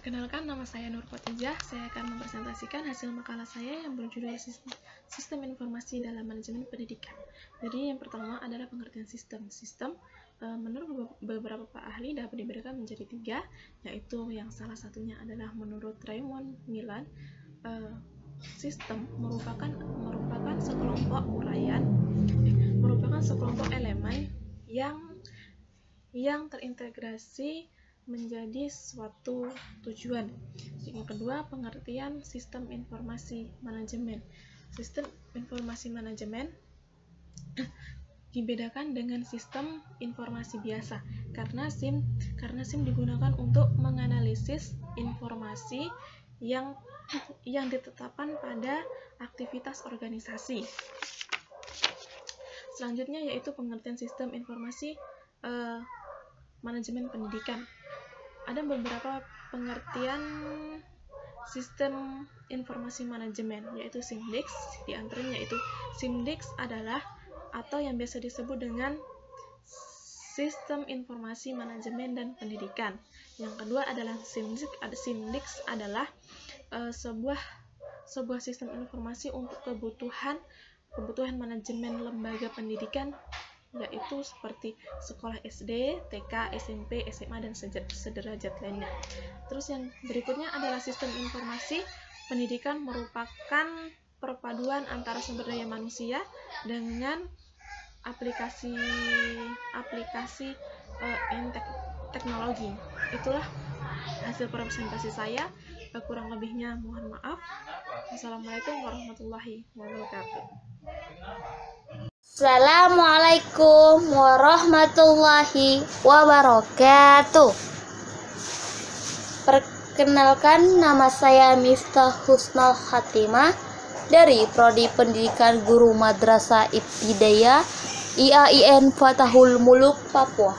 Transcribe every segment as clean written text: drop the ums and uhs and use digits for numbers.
Perkenalkan, nama saya Nur Khotijah. Saya akan mempresentasikan hasil makalah saya yang berjudul Sistem Informasi dalam Manajemen Pendidikan. Jadi yang pertama adalah pengertian sistem. Sistem menurut beberapa ahli dapat diberikan menjadi 3, yaitu yang salah satunya adalah menurut Raymond Millan, sistem merupakan sekelompok elemen yang terintegrasi menjadi suatu tujuan. Yang kedua, pengertian sistem informasi manajemen. Sistem informasi manajemen dibedakan dengan sistem informasi biasa karena SIM digunakan untuk menganalisis informasi yang ditetapkan pada aktivitas organisasi. Selanjutnya yaitu pengertian sistem informasi manajemen pendidikan. Ada beberapa pengertian sistem informasi manajemen, yaitu SIMDIX. Di antaranya yaitu SIMDIX adalah atau yang biasa disebut dengan sistem informasi manajemen dan pendidikan. Yang kedua adalah SIMDIX adalah sebuah sistem informasi untuk kebutuhan manajemen lembaga pendidikan, yaitu seperti sekolah SD, TK, SMP, SMA, dan sederajat lainnya. Terus yang berikutnya adalah sistem informasi pendidikan, merupakan perpaduan antara sumber daya manusia dengan aplikasi teknologi. Itulah hasil presentasi saya. Kurang lebihnya mohon maaf. Wassalamualaikum warahmatullahi wabarakatuh. Assalamualaikum warahmatullahi wabarakatuh. Perkenalkan, nama saya Miftah Husnul Khatimah dari Prodi Pendidikan Guru Madrasah Ibtidaiyah IAIN Fatahul Muluk, Papua.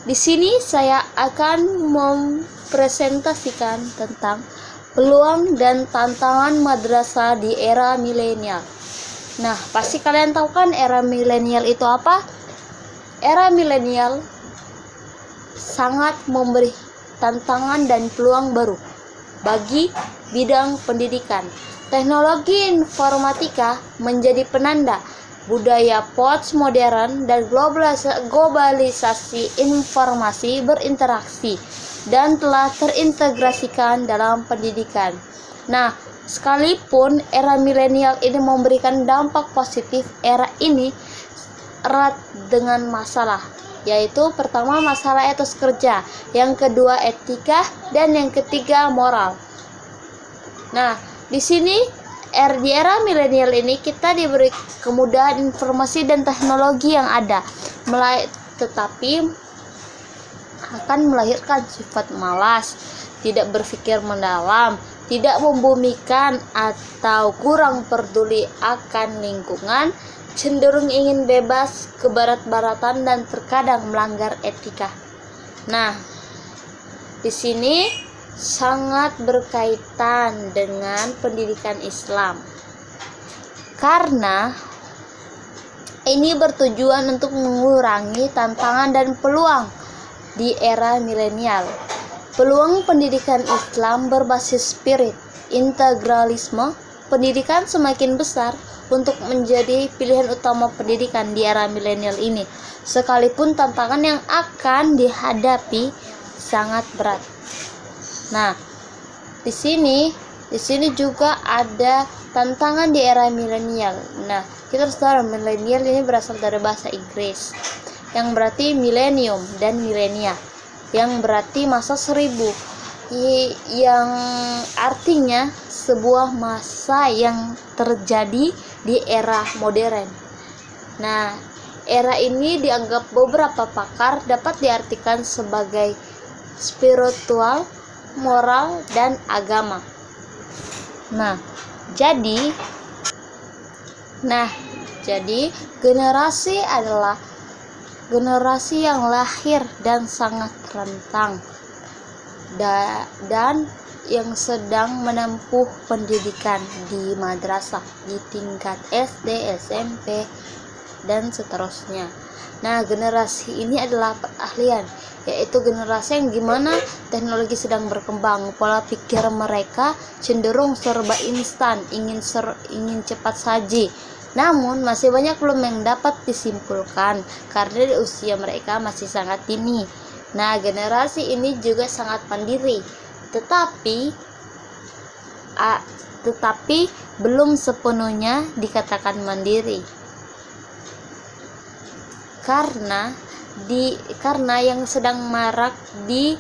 Di sini saya akan mempresentasikan tentang peluang dan tantangan madrasah di era milenial. Nah, pasti kalian tahu kan era milenial itu apa? Era milenial sangat memberi tantangan dan peluang baru bagi bidang pendidikan. Teknologi informatika menjadi penanda budaya postmodern dan globalisasi informasi berinteraksi dan telah terintegrasikan dalam pendidikan. Nah, sekalipun era milenial ini memberikan dampak positif, era ini erat dengan masalah, yaitu pertama masalah etos kerja, yang kedua etika, dan yang ketiga moral. Nah, di sini di era milenial ini kita diberi kemudahan informasi dan teknologi yang ada, tetapi akan melahirkan sifat malas, tidak berpikir mendalam, tidak membumikan, atau kurang peduli akan lingkungan, cenderung ingin bebas, kebarat-baratan, dan terkadang melanggar etika. Nah, di sini sangat berkaitan dengan pendidikan Islam, karena ini bertujuan untuk mengurangi tantangan dan peluang di era milenial. Peluang pendidikan Islam berbasis spirit integralisme pendidikan semakin besar untuk menjadi pilihan utama pendidikan di era milenial ini, sekalipun tantangan yang akan dihadapi sangat berat. Nah, di sini juga ada tantangan di era milenial. Nah, kita harus tahu milenial ini berasal dari bahasa Inggris yang berarti milenium dan milenia, yang berarti masa 1000, yang artinya sebuah masa yang terjadi di era modern. Nah, era ini dianggap beberapa pakar dapat diartikan sebagai spiritual, moral, dan agama. Nah, jadi generasi adalah generasi yang lahir dan sangat rentang dan yang sedang menempuh pendidikan di madrasah di tingkat SD, SMP, dan seterusnya. Nah, generasi ini adalah peralihan, yaitu generasi yang gimana teknologi sedang berkembang, pola pikir mereka cenderung serba instan, ingin cepat saji. Namun masih banyak belum yang dapat disimpulkan karena di usia mereka masih sangat dini. Nah, generasi ini juga sangat mandiri, tetapi belum sepenuhnya dikatakan mandiri. Karena yang sedang marak di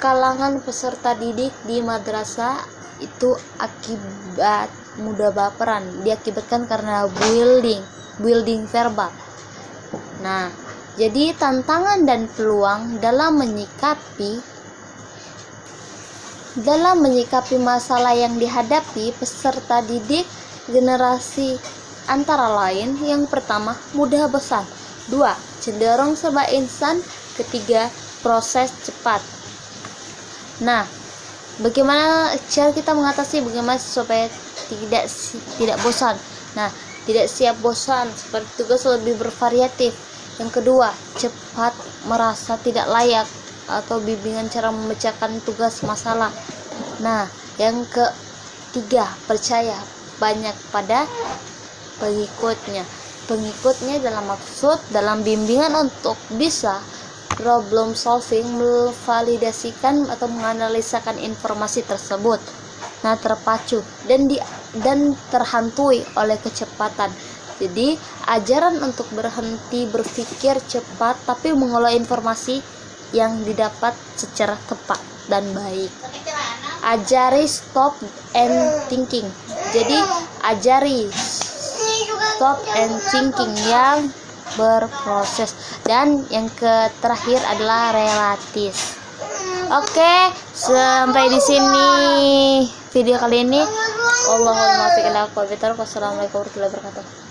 kalangan peserta didik di madrasah itu akibat mudah baperan, diakibatkan karena building verbal. Nah, jadi tantangan dan peluang dalam menyikapi masalah yang dihadapi peserta didik generasi antara lain, yang pertama, mudah bosan. 2. Cenderung serba instan. 3. Proses cepat. Nah, bagaimana cara kita mengatasi bagaimana supaya tidak bosan? Nah, tidak siap bosan, seperti tugas lebih bervariatif. Yang kedua, cepat merasa tidak layak atau bimbingan cara memecahkan tugas masalah. Nah, yang ketiga, percaya banyak pada pengikutnya dalam bimbingan untuk bisa problem solving, memvalidasikan atau menganalisakan informasi tersebut. Nah, terpacu dan terhantui oleh kecepatan. Jadi, ajaran untuk berhenti berpikir cepat tapi mengolah informasi yang didapat secara tepat dan baik. Ajari stop and thinking. Jadi, ajari stop and thinking yang berproses. Dan yang terakhir adalah relatif. Oke, sampai di sini video kali ini. Wassalamualaikum warahmatullahi wabarakatuh.